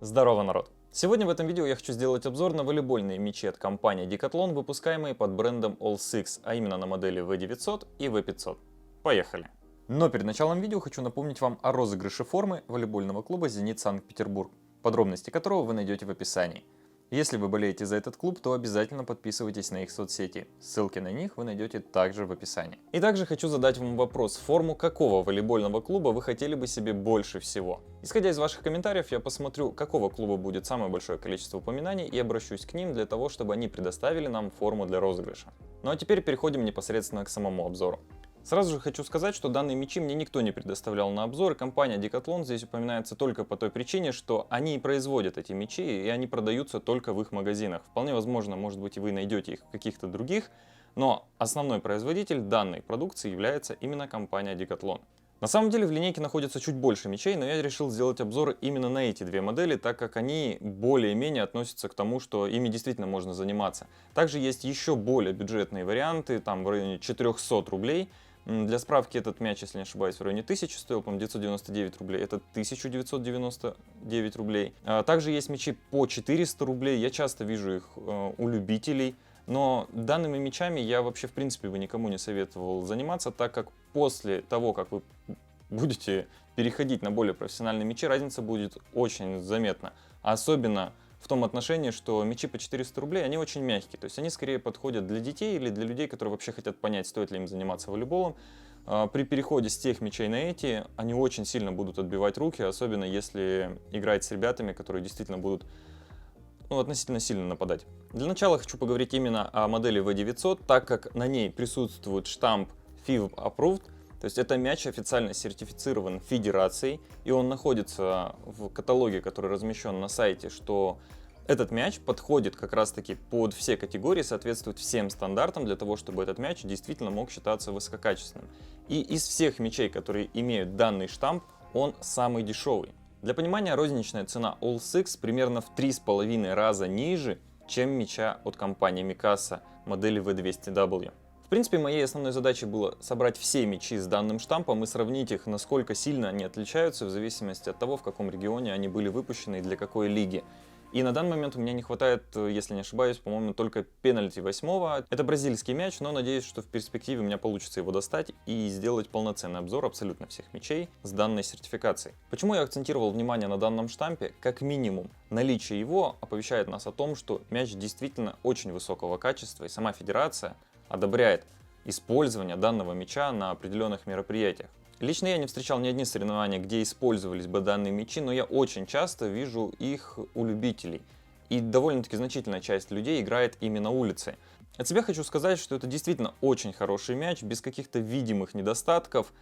Здорово, народ! Сегодня в этом видео я хочу сделать обзор на волейбольные мячи от компании Decathlon, выпускаемые под брендом All-Six, а именно на модели V900 и V500. Поехали! Но перед началом видео хочу напомнить вам о розыгрыше формы волейбольного клуба «Зенит Санкт-Петербург», подробности которого вы найдете в описании. Если вы болеете за этот клуб, то обязательно подписывайтесь на их соцсети. Ссылки на них вы найдете также в описании. И также хочу задать вам вопрос: форму какого волейбольного клуба вы хотели бы себе больше всего? Исходя из ваших комментариев, я посмотрю, какого клуба будет самое большое количество упоминаний, и обращусь к ним для того, чтобы они предоставили нам форму для розыгрыша. Ну а теперь переходим непосредственно к самому обзору. Сразу же хочу сказать, что данные мячи мне никто не предоставлял на обзор, и компания Decathlon здесь упоминается только по той причине, что они и производят эти мячи, и они продаются только в их магазинах. Вполне возможно, может быть, и вы найдете их в каких-то других, но основной производитель данной продукции является именно компания Decathlon. На самом деле в линейке находится чуть больше мячей, но я решил сделать обзор именно на эти две модели, так как они более-менее относятся к тому, что ими действительно можно заниматься. Также есть еще более бюджетные варианты, там в районе 400 рублей. Для справки, этот мяч, если не ошибаюсь, в районе 1000 стоил, по-моему, 999 рублей, это 1999 рублей. Также есть мячи по 400 рублей, я часто вижу их у любителей, но данными мячами я вообще в принципе бы никому не советовал заниматься, так как после того, как вы будете переходить на более профессиональные мячи, разница будет очень заметна, особенно в том отношении, что мячи по 400 рублей, они очень мягкие, то есть они скорее подходят для детей или для людей, которые вообще хотят понять, стоит ли им заниматься волейболом. При переходе с тех мячей на эти, они очень сильно будут отбивать руки, особенно если играть с ребятами, которые действительно будут относительно сильно нападать. Для начала хочу поговорить именно о модели V900, так как на ней присутствует штамп FIB Approved. То есть это мяч официально сертифицирован федерацией, и он находится в каталоге, который размещен на сайте, что этот мяч подходит как раз таки под все категории, соответствует всем стандартам для того, чтобы этот мяч действительно мог считаться высококачественным. И из всех мячей, которые имеют данный штамп, он самый дешевый. Для понимания, розничная цена All-Six примерно в 3,5 раза ниже, чем мяча от компании Mikasa модели V200W. В принципе, моей основной задачей было собрать все мячи с данным штампом и сравнить их, насколько сильно они отличаются в зависимости от того, в каком регионе они были выпущены и для какой лиги. И на данный момент у меня не хватает, если не ошибаюсь, по-моему, только пенальти 8. Это бразильский мяч, но надеюсь, что в перспективе у меня получится его достать и сделать полноценный обзор абсолютно всех мячей с данной сертификацией. Почему я акцентировал внимание на данном штампе? Как минимум, наличие его оповещает нас о том, что мяч действительно очень высокого качества, и сама федерация одобряет использование данного мяча на определенных мероприятиях. Лично я не встречал ни одни соревнования, где использовались бы данные мячи, но я очень часто вижу их у любителей. И довольно-таки значительная часть людей играет именно улицей. От себя хочу сказать, что это действительно очень хороший мяч, без каких-то видимых недостатков.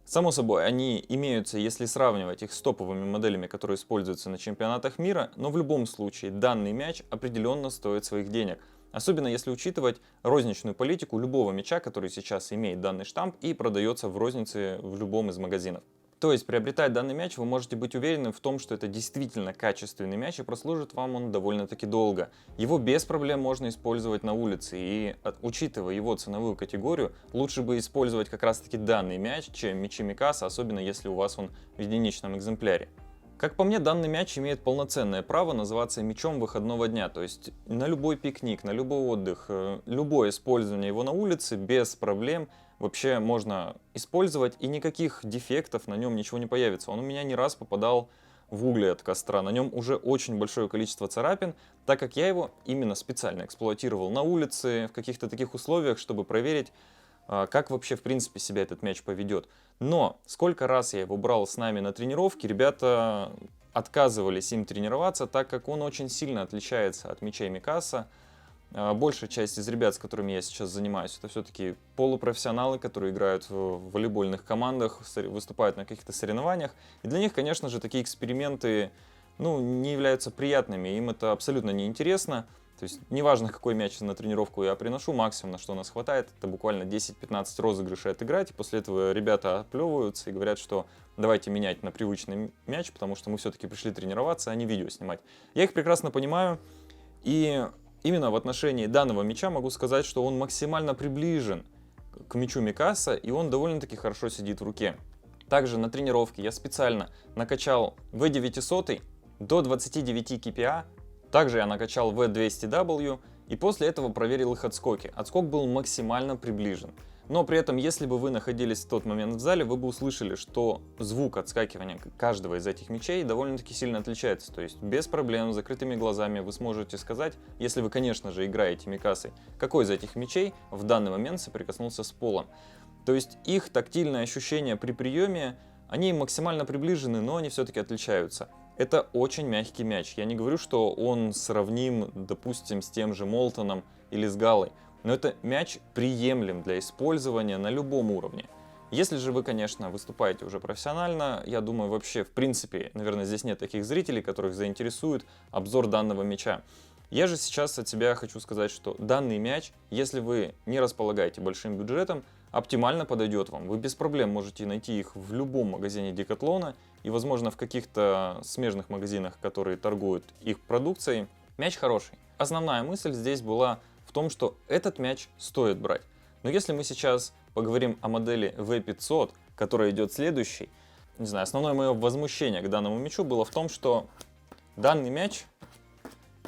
Само собой, они имеются, если сравнивать их с топовыми моделями, которые используются на чемпионатах мира, но в любом случае данный мяч определенно стоит своих денег. Особенно если учитывать розничную политику любого мяча, который сейчас имеет данный штамп и продается в рознице в любом из магазинов. То есть, приобретая данный мяч, вы можете быть уверены в том, что это действительно качественный мяч и прослужит вам он довольно-таки долго. Его без проблем можно использовать на улице, и учитывая его ценовую категорию, лучше бы использовать как раз-таки данный мяч, чем мячи Mikasa, особенно если у вас он в единичном экземпляре. Как по мне, данный мяч имеет полноценное право называться мячом выходного дня, то есть на любой пикник, на любой отдых, любое использование его на улице без проблем вообще можно использовать, и никаких дефектов на нем ничего не появится. Он у меня не раз попадал в угли от костра, на нем уже очень большое количество царапин, так как я его именно специально эксплуатировал на улице, в каких-то таких условиях, чтобы проверить, как вообще в принципе себя этот мяч поведет. Но сколько раз я его брал с нами на тренировки, ребята отказывались им тренироваться, так как он очень сильно отличается от мячей Mikasa. Большая часть из ребят, с которыми я сейчас занимаюсь, это все-таки полупрофессионалы, которые играют в волейбольных командах, выступают на каких-то соревнованиях. И для них, конечно же, такие эксперименты не являются приятными, им это абсолютно неинтересно. То есть неважно, какой мяч на тренировку я приношу, максимум, на что у нас хватает, это буквально 10-15 розыгрышей отыграть. И после этого ребята отплевываются и говорят, что давайте менять на привычный мяч, потому что мы все-таки пришли тренироваться, а не видео снимать. Я их прекрасно понимаю, и именно в отношении данного мяча могу сказать, что он максимально приближен к мячу Mikasa, и он довольно-таки хорошо сидит в руке. Также на тренировке я специально накачал V900 до 29 kPa. Также я накачал V200W и после этого проверил их отскоки. Отскок был максимально приближен. Но при этом, если бы вы находились в тот момент в зале, вы бы услышали, что звук отскакивания каждого из этих мячей довольно-таки сильно отличается. То есть без проблем, с закрытыми глазами вы сможете сказать, если вы, конечно же, играете микасой, какой из этих мячей в данный момент соприкоснулся с полом. То есть их тактильные ощущения при приеме, они максимально приближены, но они все-таки отличаются. Это очень мягкий мяч. Я не говорю, что он сравним, допустим, с тем же Молтоном или с Галой. Но это мяч приемлем для использования на любом уровне. Если же вы, конечно, выступаете уже профессионально, я думаю, вообще, в принципе, наверное, здесь нет таких зрителей, которых заинтересует обзор данного мяча. Я же сейчас от себя хочу сказать, что данный мяч, если вы не располагаете большим бюджетом, оптимально подойдет вам. Вы без проблем можете найти их в любом магазине Декатлона и, возможно, в каких-то смежных магазинах, которые торгуют их продукцией. Мяч хороший. Основная мысль здесь была в том, что этот мяч стоит брать. Но если мы сейчас поговорим о модели V500, которая идет следующей, не знаю, основное мое возмущение к данному мячу было в том, что данный мяч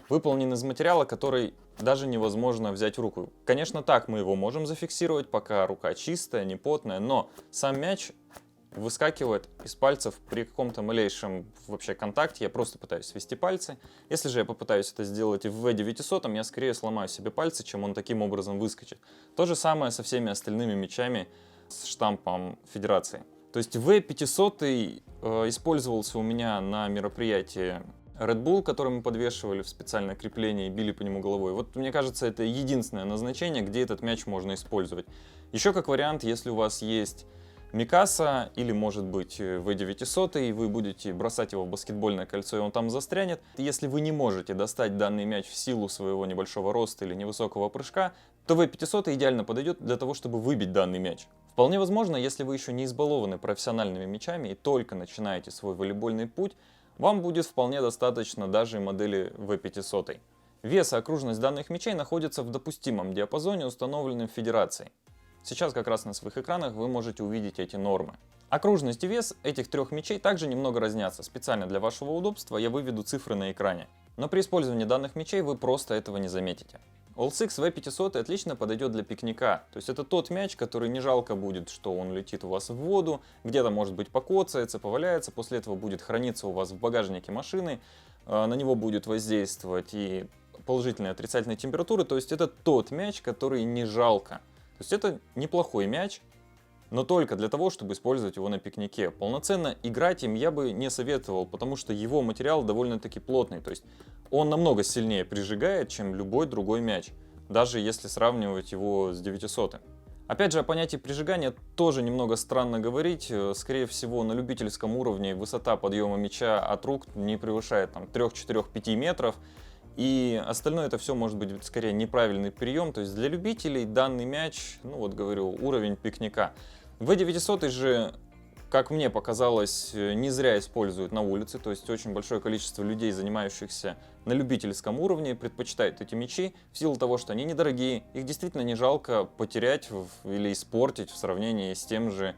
выполнен из материала, который даже невозможно взять в руку. Конечно, так мы его можем зафиксировать, пока рука чистая, не потная, но сам мяч выскакивает из пальцев при каком-то малейшем вообще контакте. Я просто пытаюсь свести пальцы. Если же я попытаюсь это сделать в V900, я скорее сломаю себе пальцы, чем он таким образом выскочит. То же самое со всеми остальными мячами с штампом Федерации. То есть V500 использовался у меня на мероприятии Red Bull, который мы подвешивали в специальное крепление и били по нему головой. Вот мне кажется, это единственное назначение, где этот мяч можно использовать. Еще как вариант, если у вас есть Микаса или, может быть, V900, и вы будете бросать его в баскетбольное кольцо, и он там застрянет. Если вы не можете достать данный мяч в силу своего небольшого роста или невысокого прыжка, то V500 идеально подойдет для того, чтобы выбить данный мяч. Вполне возможно, если вы еще не избалованы профессиональными мячами и только начинаете свой волейбольный путь, вам будет вполне достаточно даже модели V500. Вес и окружность данных мячей находятся в допустимом диапазоне, установленном Федерацией. Сейчас как раз на своих экранах вы можете увидеть эти нормы. Окружность и вес этих трех мячей также немного разнятся. Специально для вашего удобства я выведу цифры на экране. Но при использовании данных мячей вы просто этого не заметите. All-Six V500 отлично подойдет для пикника. То есть это тот мяч, который не жалко будет, что он летит у вас в воду, где-то может быть покоцается, поваляется, после этого будет храниться у вас в багажнике машины, на него будет воздействовать и положительные и отрицательные температуры. То есть это тот мяч, который не жалко. То есть это неплохой мяч, но только для того, чтобы использовать его на пикнике. Полноценно играть им я бы не советовал, потому что его материал довольно-таки плотный. То есть он намного сильнее прижигает, чем любой другой мяч, даже если сравнивать его с 900. Опять же, о понятии прижигания тоже немного странно говорить. Скорее всего, на любительском уровне высота подъема мяча от рук не превышает 3, 4, 5 метров. И остальное это все может быть скорее неправильный прием. То есть для любителей данный мяч, говорю, уровень пикника. V900 же, как мне показалось, не зря используют на улице. То есть очень большое количество людей, занимающихся на любительском уровне, предпочитают эти мячи в силу того, что они недорогие. Их действительно не жалко потерять или испортить в сравнении с тем же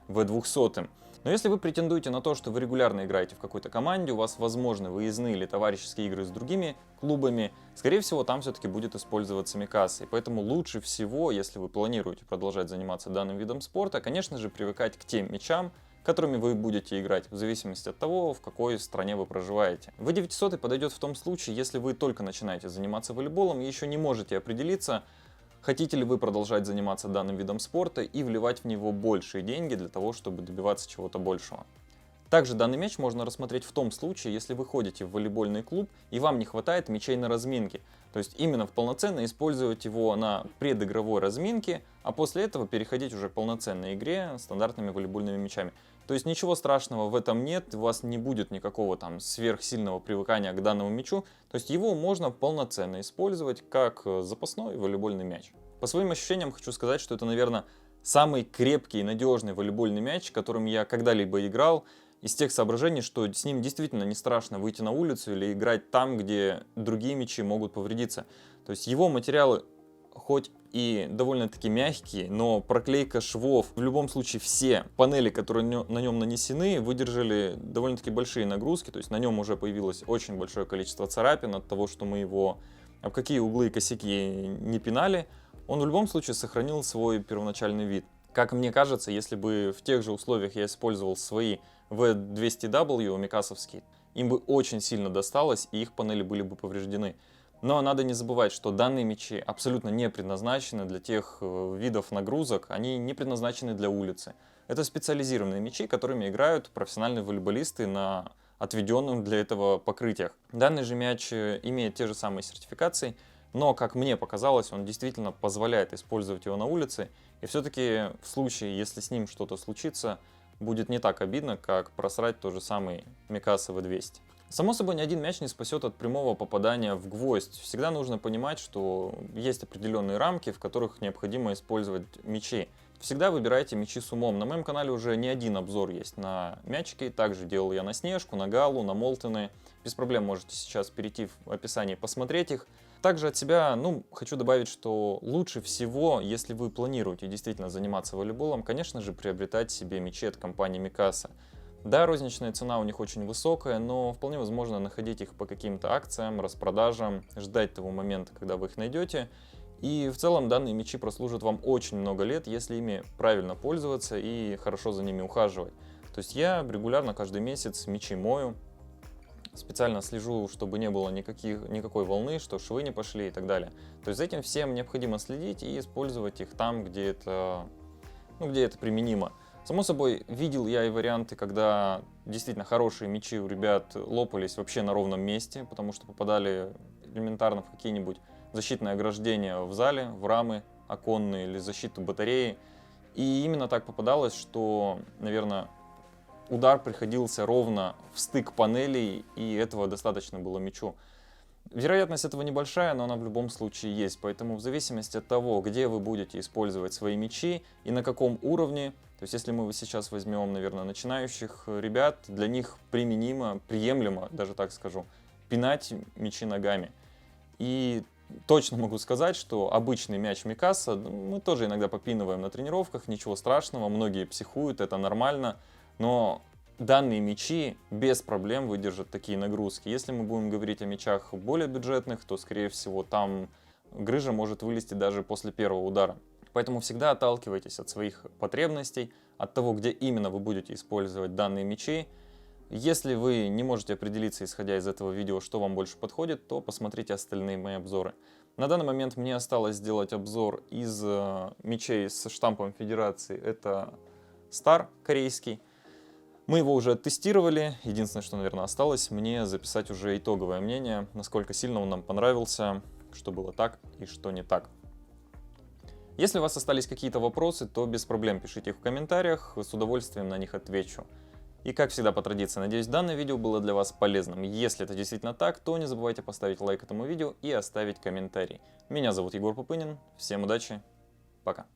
V200. Но если вы претендуете на то, что вы регулярно играете в какой-то команде, у вас возможны выездные или товарищеские игры с другими клубами, скорее всего, там все-таки будет использоваться микаса. И поэтому лучше всего, если вы планируете продолжать заниматься данным видом спорта, конечно же, привыкать к тем мячам, которыми вы будете играть, в зависимости от того, в какой стране вы проживаете. V900 подойдет в том случае, если вы только начинаете заниматься волейболом и еще не можете определиться, хотите ли вы продолжать заниматься данным видом спорта и вливать в него большие деньги для того, чтобы добиваться чего-то большего. Также данный мяч можно рассмотреть в том случае, если вы ходите в волейбольный клуб и вам не хватает мячей на разминке. То есть именно полноценно использовать его на предигровой разминке, а после этого переходить уже к полноценной игре стандартными волейбольными мячами. То есть ничего страшного в этом нет, у вас не будет никакого сверхсильного привыкания к данному мячу. То есть его можно полноценно использовать как запасной волейбольный мяч. По своим ощущениям хочу сказать, что это, наверное, самый крепкий и надежный волейбольный мяч, которым я когда-либо играл. Из тех соображений, что с ним действительно не страшно выйти на улицу или играть там, где другие мячи могут повредиться. То есть его материалы хоть и довольно-таки мягкий, но проклейка швов, в любом случае все панели, которые на нем нанесены, выдержали довольно-таки большие нагрузки, то есть на нем уже появилось очень большое количество царапин от того, что мы его об какие углы и косяки не пинали, он в любом случае сохранил свой первоначальный вид. Как мне кажется, если бы в тех же условиях я использовал свои V200W микасовские, им бы очень сильно досталось и их панели были бы повреждены. Но надо не забывать, что данные мячи абсолютно не предназначены для тех видов нагрузок, они не предназначены для улицы. Это специализированные мячи, которыми играют профессиональные волейболисты на отведенных для этого покрытиях. Данный же мяч имеет те же самые сертификации, но, как мне показалось, он действительно позволяет использовать его на улице, и все-таки в случае, если с ним что-то случится, будет не так обидно, как просрать тот же самый Mikasa V200. Само собой, ни один мяч не спасет от прямого попадания в гвоздь. Всегда нужно понимать, что есть определенные рамки, в которых необходимо использовать мячи. Всегда выбирайте мячи с умом. На моем канале уже не один обзор есть на мячики. Также делал я на Снежку, на Галу, на Молтоны. Без проблем можете сейчас перейти в описание и посмотреть их. Также от себя, хочу добавить, что лучше всего, если вы планируете действительно заниматься волейболом, конечно же, приобретать себе мячи от компании Mikasa. Да, розничная цена у них очень высокая, но вполне возможно находить их по каким-то акциям, распродажам, ждать того момента, когда вы их найдете. И в целом данные мячи прослужат вам очень много лет, если ими правильно пользоваться и хорошо за ними ухаживать. То есть я регулярно каждый месяц мячи мою, специально слежу, чтобы не было никакой волны, что швы не пошли и так далее. То есть за этим всем необходимо следить и использовать их там, где это применимо. Само собой, видел я и варианты, когда действительно хорошие мячи у ребят лопались вообще на ровном месте, потому что попадали элементарно в какие-нибудь защитные ограждения в зале, в рамы оконные или защиту батареи. И именно так попадалось, что, наверное, удар приходился ровно в стык панелей, и этого достаточно было мячу. Вероятность этого небольшая, но она в любом случае есть, поэтому в зависимости от того, где вы будете использовать свои мячи и на каком уровне, то есть если мы сейчас возьмем, наверное, начинающих ребят, для них приемлемо, даже так скажу, пинать мячи ногами. И точно могу сказать, что обычный мяч Mikasa мы тоже иногда попинываем на тренировках, ничего страшного, многие психуют, это нормально, но данные мячи без проблем выдержат такие нагрузки. Если мы будем говорить о мячах более бюджетных, то, скорее всего, там грыжа может вылезти даже после первого удара. Поэтому всегда отталкивайтесь от своих потребностей, от того, где именно вы будете использовать данные мячи. Если вы не можете определиться, исходя из этого видео, что вам больше подходит, то посмотрите остальные мои обзоры. На данный момент мне осталось сделать обзор из мячей с штампом Федерации. Это Star корейский. Мы его уже тестировали. Единственное, что, наверное, осталось, мне записать уже итоговое мнение, насколько сильно он нам понравился, что было так и что не так. Если у вас остались какие-то вопросы, то без проблем пишите их в комментариях, с удовольствием на них отвечу. И как всегда по традиции, надеюсь, данное видео было для вас полезным. Если это действительно так, то не забывайте поставить лайк этому видео и оставить комментарий. Меня зовут Егор Пупынин, всем удачи, пока.